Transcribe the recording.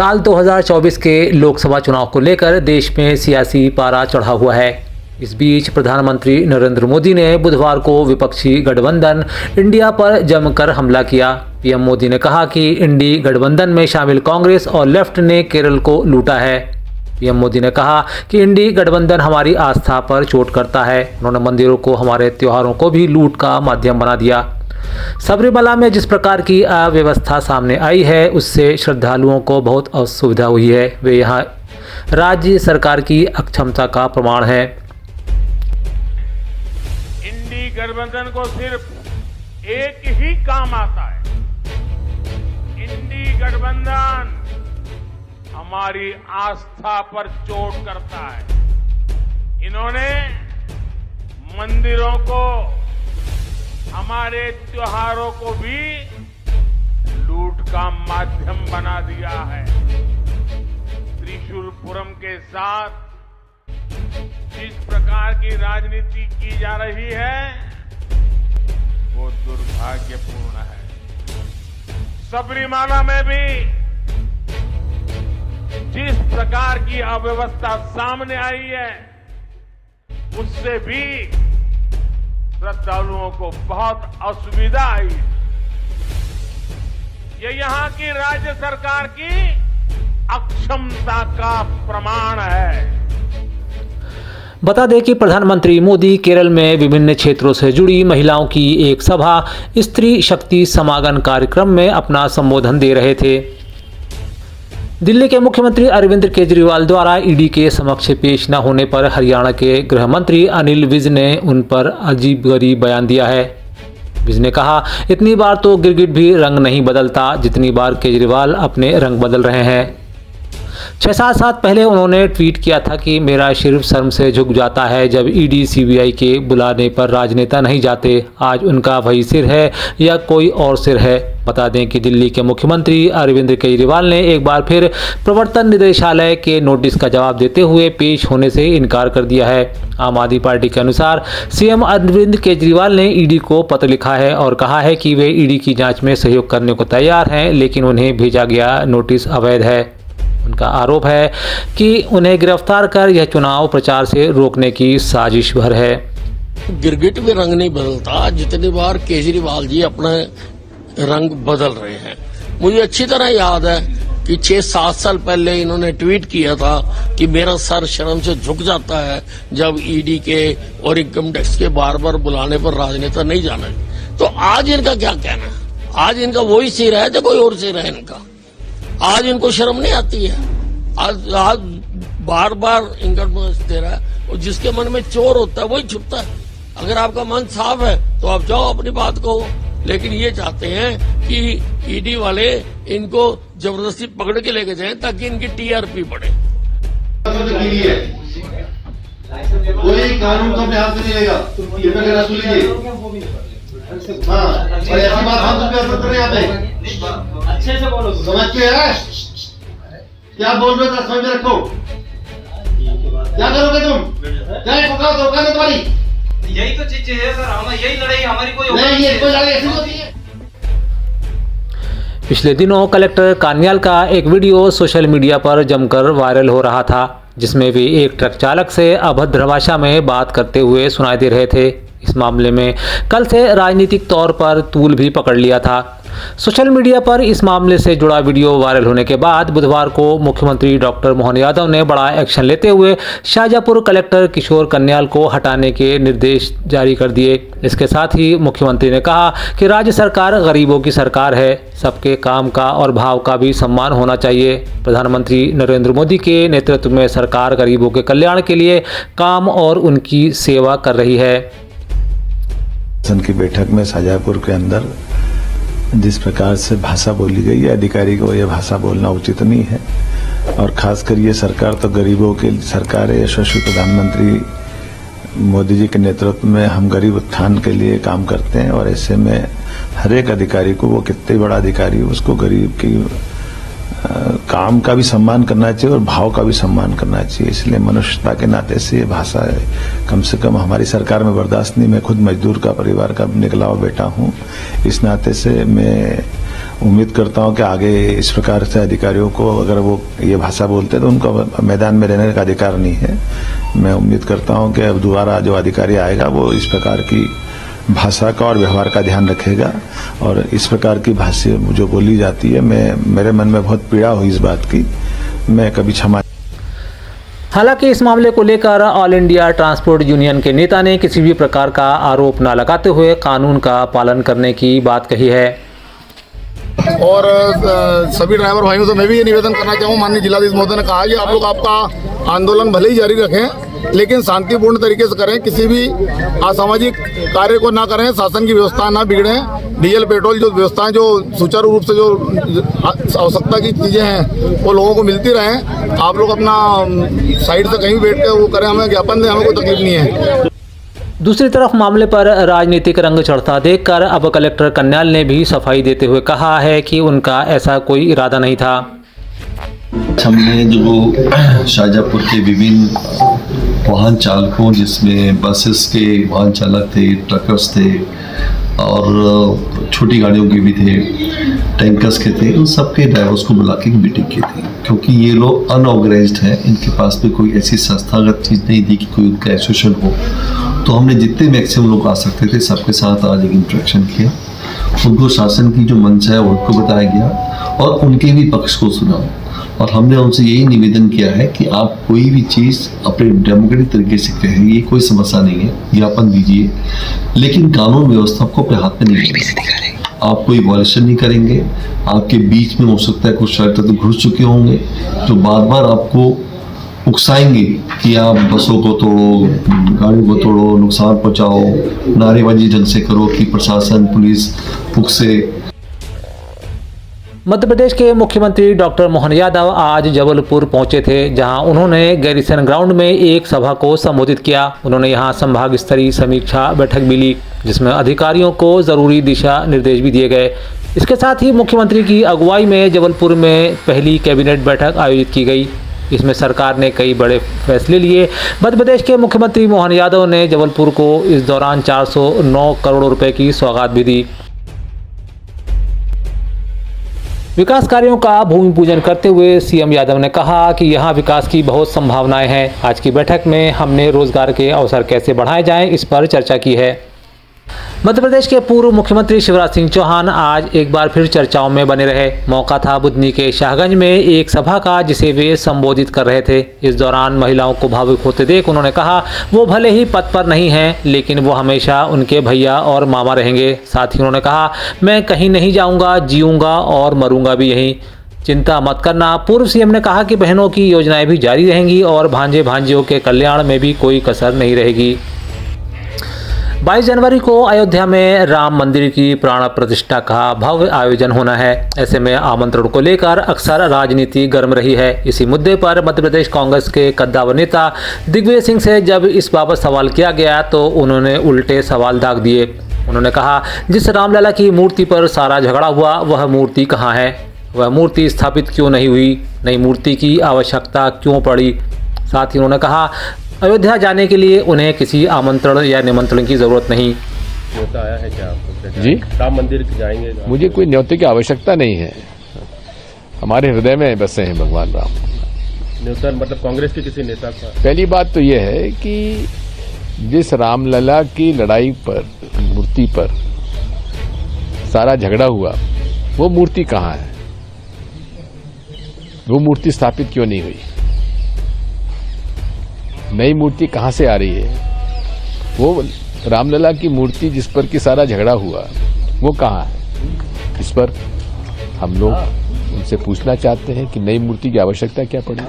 साल 2024 के लोकसभा चुनाव को लेकर देश में सियासी पारा चढ़ा हुआ है। इस बीच प्रधानमंत्री नरेंद्र मोदी ने बुधवार को विपक्षी गठबंधन इंडिया पर जमकर हमला किया। पीएम मोदी ने कहा कि इंडी गठबंधन में शामिल कांग्रेस और लेफ्ट ने केरल को लूटा है। पीएम मोदी ने कहा कि इंडी गठबंधन हमारी आस्था पर चोट करता है। उन्होंने मंदिरों को, हमारे त्योहारों को भी लूट का माध्यम बना दिया। सबरीमला में जिस प्रकार की अव्यवस्था सामने आई है उससे श्रद्धालुओं को बहुत असुविधा हुई है। वे यहाँ राज्य सरकार की अक्षमता का प्रमाण है। इंडी गठबंधन को सिर्फ एक ही काम आता है। इंडी गठबंधन हमारी आस्था पर चोट करता है। इन्होंने मंदिरों को, हमारे त्योहारों को भी लूट का माध्यम बना दिया है। त्रिशूलपुरम के साथ जिस प्रकार की राजनीति की जा रही है वो दुर्भाग्यपूर्ण है। सबरीमाला में भी जिस प्रकार की अव्यवस्था सामने आई है उससे भी श्रद्धालुओं को बहुत असुविधा आई। ये यहाँ की राज्य सरकार की अक्षमता का प्रमाण है। बता दें कि प्रधानमंत्री मोदी केरल में विभिन्न क्षेत्रों से जुड़ी महिलाओं की एक सभा स्त्री शक्ति समागम कार्यक्रम में अपना संबोधन दे रहे थे। दिल्ली के मुख्यमंत्री अरविंद केजरीवाल द्वारा ईडी के समक्ष पेश न होने पर हरियाणा के गृह मंत्री अनिल विज ने उन पर अजीबगरीब बयान दिया है। विज ने कहा, इतनी बार तो गिरगिट भी रंग नहीं बदलता जितनी बार केजरीवाल अपने रंग बदल रहे हैं। 6-7 साल पहले उन्होंने ट्वीट किया था कि मेरा सिर्फ शर्म से झुक जाता है जब ईडी सीबीआई के बुलाने पर राजनेता नहीं जाते। आज उनका वही सिर है या कोई और सिर है। बता दें कि दिल्ली के मुख्यमंत्री अरविंद केजरीवाल ने एक बार फिर प्रवर्तन निदेशालय के नोटिस का जवाब देते हुए पेश होने से इनकार कर दिया है। आम आदमी पार्टी के अनुसार सीएम अरविंद केजरीवाल ने ईडी को पत्र लिखा है और कहा है कि वे ईडी की जांच में सहयोग करने को तैयार हैं, लेकिन उन्हें भेजा गया नोटिस अवैध है। उनका आरोप है कि उन्हें गिरफ्तार कर यह चुनाव प्रचार से रोकने की साजिश भर है। गिरगिट भी रंग नहीं बदलता जितनी बार केजरीवाल जी अपना रंग बदल रहे हैं। मुझे अच्छी तरह याद है कि 6-7 साल पहले इन्होंने ट्वीट किया था कि मेरा सर शर्म से झुक जाता है जब ईडी के और इनकम टैक्स के बार बार बुलाने पर राजनेता नहीं जाना। तो आज इनका क्या कहना है? आज इनका वही सिर है या कोई और सिर है इनका? आज इनको शर्म नहीं आती है? आज बार बार इनकम टैक्स दे रहा है और जिसके मन में चोर होता है वही छुपता है। अगर आपका मन साफ है तो आप जाओ अपनी बात कहो, लेकिन ये चाहते हैं कि ईडी वाले इनको जबरदस्ती पकड़ के लेके जाएं ताकि इनकी टीआरपी बढ़े। कोई कानून का अभ्यास नहीं रहेगा। हाँ, और ऐसी बात हम तुम कर रहे हैं यहाँ पे। अच्छे से बोलो, समझते हैं क्या बोल रहे हो? समझ में रखो। क्या करोगे तुम? क्या पकड़ो तो औकात है तुम्हारी? यही तो चीज है सर, हम यही लड़ाई हमारी कोई नहीं, ये कोई लड़ाई ऐसी होती है। पिछले दिनों कलेक्टर कान्याल का एक वीडियो सोशल मीडिया पर जमकर वायरल हो रहा था, जिसमें वे एक ट्रक चालक से अभद्र भाषा में बात करते हुए सुनाई दे रहे थे। इस मामले में कल से राजनीतिक तौर पर तूल भी पकड़ लिया था। सोशल मीडिया पर इस मामले से जुड़ा वीडियो वायरल होने के बाद बुधवार को मुख्यमंत्री डॉक्टर मोहन यादव ने बड़ा एक्शन लेते हुए शाहजहांपुर कलेक्टर किशोर कन्याल को हटाने के निर्देश जारी कर दिए। इसके साथ ही मुख्यमंत्री ने कहा कि राज्य सरकार गरीबों की सरकार है, सबके काम का और भाव का भी सम्मान होना चाहिए। प्रधानमंत्री नरेंद्र मोदी के नेतृत्व में सरकार गरीबों के कल्याण के लिए काम और उनकी सेवा कर रही है। की बैठक में शाहजहांपुर के अंदर जिस प्रकार से भाषा बोली गई है, अधिकारी को यह भाषा बोलना उचित नहीं है। और खासकर ये सरकार तो गरीबों की सरकार है। यशस्वी प्रधानमंत्री मोदी जी के नेतृत्व में हम गरीब उत्थान के लिए काम करते हैं और ऐसे में हर एक अधिकारी को, वो कितने बड़ा अधिकारी हो, उसको गरीब की काम का भी सम्मान करना चाहिए और भाव का भी सम्मान करना चाहिए। इसलिए मनुष्यता के नाते से ये भाषा है कम से कम हमारी सरकार में बर्दाश्त नहीं। मैं खुद मजदूर का परिवार का निकला हुआ बेटा हूँ, इस नाते से मैं उम्मीद करता हूं कि आगे इस प्रकार से अधिकारियों को अगर वो ये भाषा बोलते हैं तो उनको मैदान में रहने का अधिकार नहीं है। मैं उम्मीद करता हूं कि अब दोबारा जो अधिकारी आएगा वो इस प्रकार की भाषा का और व्यवहार का ध्यान रखेगा और इस प्रकार की भाषा जो बोली जाती है मेरे मन में बहुत पीड़ा हुई इस बात की, मैं कभी क्षमा। हालांकि इस मामले को लेकर ऑल इंडिया ट्रांसपोर्ट यूनियन के नेता ने किसी भी प्रकार का आरोप न लगाते हुए कानून का पालन करने की बात कही है। और सभी ड्राइवर भाइयों से मैं भी ये निवेदन करना चाहूँ, माननीय जिलाधीश महोदय ने कहा कि आप लोग आपका आंदोलन भले ही जारी रखें लेकिन शांतिपूर्ण तरीके से करें, किसी भी असामाजिक कार्य को ना करें, शासन की व्यवस्था ना बिगड़े, डीजल पेट्रोल जो व्यवस्थाएं जो सुचारू रूप से जो आवश्यकता की चीज़ें हैं वो लोगों को मिलती रहें। आप लोग अपना साइड से कहीं भी बैठ कर वो करें, हमें ज्ञापन दें, हमें कोई तकलीफ नहीं है। दूसरी तरफ मामले पर राजनीतिक रंग चढ़ता देखकर अब कलेक्टर कन्याल ने भी सफाई देते हुए कहा है कि उनका ऐसा कोई इरादा नहीं था। हमने जो शाहजहाँपुर के विभिन्न वाहन चालकों जिसमें बसेस के वाहन चालक थे, ट्रकर्स थे और छोटी गाड़ियों के भी थे, टैंकर्स के थे, उन सबके ड्राइवर्स को बुला के मीटिंग की थी क्योंकि ये लोग अनऑर्गेनाइज्ड हैं, इनके पास भी कोई ऐसी संस्थागत चीज़ नहीं थी कि कोई उनका एसोसिएशन हो। तो हमने जितने मैक्सिमम लोग आ सकते थे सबके साथ आज एक इंटरेक्शन किया, उनको शासन की जो मंशा है उनको बताया गया और उनके भी पक्ष को सुना और हमने उनसे यही निवेदन किया है कि आप कोई भी चीज़ अपने डेमोक्रेटिक तरीके से कहेंगे, कोई समस्या नहीं है, ज्ञापन दीजिए, लेकिन कानून व्यवस्था को अपने हाथ में नहीं लेंगे। आप कोई वॉयलेशन नहीं करेंगे। आपके बीच में हो सकता है कुछ शर्त तो घुस चुके होंगे जो बार बार आपको उकसाएंगे कि आप बसों को तोड़ो, गाड़ियों को तोड़ो, नुकसान पहुंचाओ, नारेबाजी ढंग से करो कि प्रशासन पुलिस उकसे। मध्य प्रदेश के मुख्यमंत्री डॉक्टर मोहन यादव आज जबलपुर पहुंचे थे, जहां उन्होंने गैरीसन ग्राउंड में एक सभा को संबोधित किया। उन्होंने यहां संभाग स्तरीय समीक्षा बैठक भी ली जिसमें अधिकारियों को जरूरी दिशा निर्देश भी दिए गए। इसके साथ ही मुख्यमंत्री की अगुवाई में जबलपुर में पहली कैबिनेट बैठक आयोजित की गई। इसमें सरकार ने कई बड़े फैसले लिए। मध्य प्रदेश के मुख्यमंत्री मोहन यादव ने जबलपुर को इस दौरान 409 करोड़ रुपए की सौगात भी दी। विकास कार्यों का भूमि पूजन करते हुए सीएम यादव ने कहा कि यहां विकास की बहुत संभावनाएं हैं। आज की बैठक में हमने रोजगार के अवसर कैसे बढ़ाए जाएं इस पर चर्चा की है। मध्य प्रदेश के पूर्व मुख्यमंत्री शिवराज सिंह चौहान आज एक बार फिर चर्चाओं में बने रहे। मौका था बुधनी के शाहगंज में एक सभा का जिसे वे संबोधित कर रहे थे। इस दौरान महिलाओं को भावुक होते देख उन्होंने कहा वो भले ही पद पर नहीं हैं लेकिन वो हमेशा उनके भैया और मामा रहेंगे। साथ ही उन्होंने कहा मैं कहीं नहीं जाऊंगा, जीऊंगा और मरूंगा भी यहीं, चिंता मत करना। पूर्व सीएम ने कहा कि बहनों की योजनाएं भी जारी रहेंगी और भांजे भांजियों के कल्याण में भी कोई कसर नहीं रहेगी। 22 जनवरी को अयोध्या में राम मंदिर की प्राण प्रतिष्ठा का भव्य आयोजन होना है। ऐसे में आमंत्रण को लेकर अक्सर राजनीति गर्म रही है। इसी मुद्दे पर मध्य प्रदेश कांग्रेस के कद्दावर नेता दिग्विजय सिंह से जब इस बाबत सवाल किया गया तो उन्होंने उल्टे सवाल दाग दिए। उन्होंने कहा जिस रामलला की मूर्ति पर सारा झगड़ा हुआ वह मूर्ति कहाँ है, वह मूर्ति स्थापित क्यों नहीं हुई, नई मूर्ति की आवश्यकता क्यों पड़ी। साथ ही उन्होंने कहा अयोध्या जाने के लिए उन्हें किसी आमंत्रण या निमंत्रण की जरूरत नहीं। न्योता आया है क्या आपको? जी, राम मंदिर जाएंगे? मुझे कोई न्योते की आवश्यकता नहीं है, हमारे हृदय में बसे हैं भगवान राम। न्योता मतलब कांग्रेस के किसी नेता का? पहली बात तो यह है कि जिस रामलला की लड़ाई पर, मूर्ति पर सारा झगड़ा हुआ वो मूर्ति कहाँ है, वो मूर्ति स्थापित क्यों नहीं हुई, नई मूर्ति कहां से आ रही है, वो रामलला की मूर्ति जिस पर कि सारा झगड़ा हुआ वो कहां है। इस पर हम लोग उनसे पूछना चाहते हैं कि नई मूर्ति की आवश्यकता क्या पड़ी।